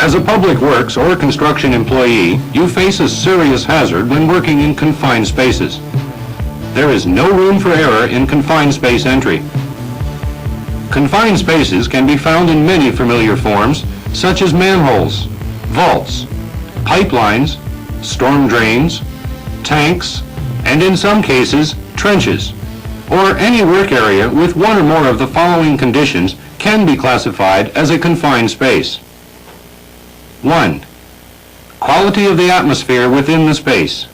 As a public works or construction employee, you face a serious hazard when working in confined spaces. There is no room for error in confined space entry. Confined spaces can be found in many familiar forms, such as manholes, vaults, pipelines, storm drains, tanks, and in some cases, trenches, or any work area with one or more of the following conditions can be classified as a confined space. 1. Quality of the atmosphere within the space.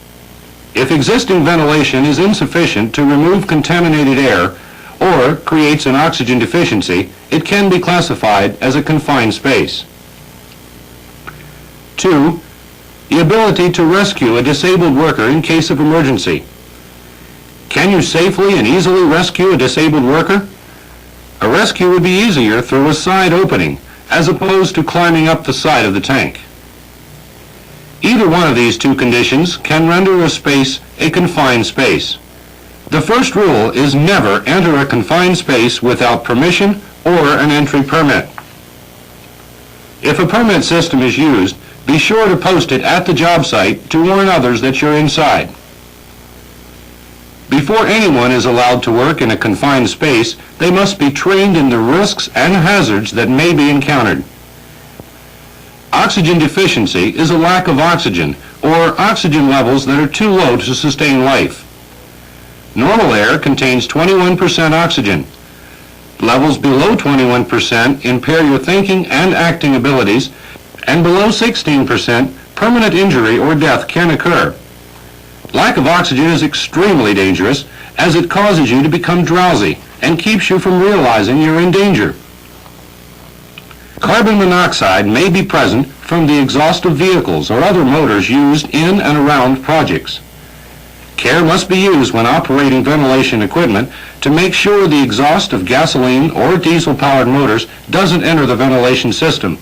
If existing ventilation is insufficient to remove contaminated air or creates an oxygen deficiency, it can be classified as a confined space. 2. The ability to rescue a disabled worker in case of emergency. Can you safely and easily rescue a disabled worker? A rescue would be easier through a side opening, as opposed to climbing up the side of the tank. Either one of these two conditions can render a space a confined space. The first rule is never enter a confined space without permission or an entry permit. If a permit system is used, be sure to post it at the job site to warn others that you're inside. Before anyone is allowed to work in a confined space, they must be trained in the risks and hazards that may be encountered. Oxygen deficiency is a lack of oxygen or oxygen levels that are too low to sustain life. Normal air contains 21% oxygen. Levels below 21% impair your thinking and acting abilities, and below 16%, permanent injury or death can occur. Lack of oxygen is extremely dangerous as it causes you to become drowsy and keeps you from realizing you're in danger. Carbon monoxide may be present from the exhaust of vehicles or other motors used in and around projects. Care must be used when operating ventilation equipment to make sure the exhaust of gasoline or diesel-powered motors doesn't enter the ventilation system.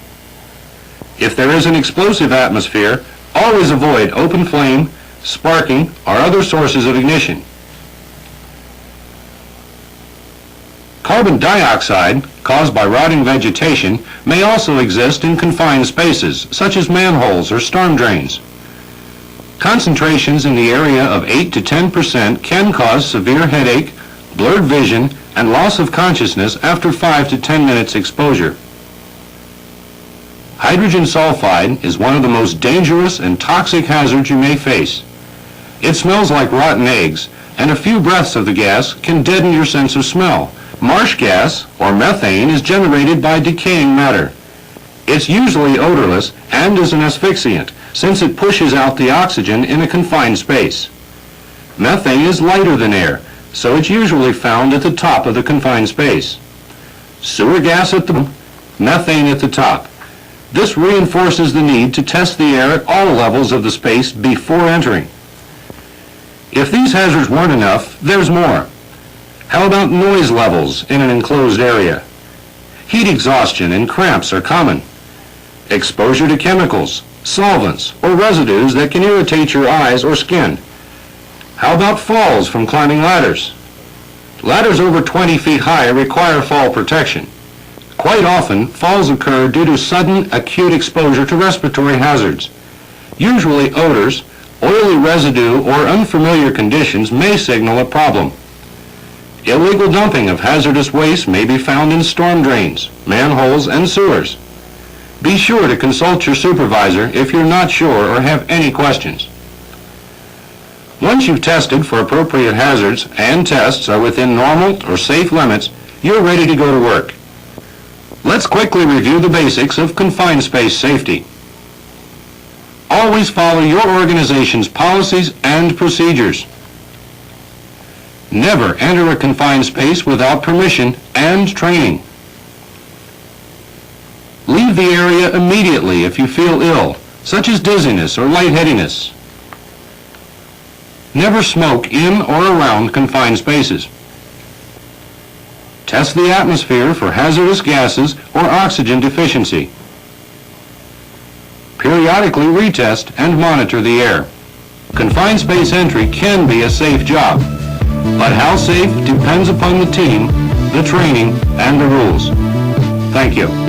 If there is an explosive atmosphere, always avoid open flame, sparking, or other sources of ignition. Carbon dioxide, caused by rotting vegetation, may also exist in confined spaces, such as manholes or storm drains. Concentrations in the area of 8 to 10% can cause severe headache, blurred vision, and loss of consciousness after 5 to 10 minutes exposure. Hydrogen sulfide is one of the most dangerous and toxic hazards you may face. It smells like rotten eggs, and a few breaths of the gas can deaden your sense of smell. Marsh gas, or methane, is generated by decaying matter. It's usually odorless and is an asphyxiant, since it pushes out the oxygen in a confined space. Methane is lighter than air, so it's usually found at the top of the confined space. Sewer gas at the bottom, methane at the top. This reinforces the need to test the air at all levels of the space before entering. If these hazards weren't enough, there's more. How about noise levels in an enclosed area? Heat exhaustion and cramps are common. Exposure to chemicals, solvents, or residues that can irritate your eyes or skin. How about falls from climbing ladders? Ladders over 20 feet high require fall protection. Quite often, falls occur due to sudden, acute exposure to respiratory hazards. Usually odors, oily residue, or unfamiliar conditions may signal a problem. Illegal dumping of hazardous waste may be found in storm drains, manholes, and sewers. Be sure to consult your supervisor if you're not sure or have any questions. Once you've tested for appropriate hazards and tests are within normal or safe limits, you're ready to go to work. Let's quickly review the basics of confined space safety. Always follow your organization's policies and procedures. Never enter a confined space without permission and training. Leave the area immediately if you feel ill, such as dizziness or lightheadedness. Never smoke in or around confined spaces. Test the atmosphere for hazardous gases or oxygen deficiency. Periodically periodically retest and monitor the air. Confined space entry can be a safe job, but how safe depends upon the team, the training, and the rules. Thank you.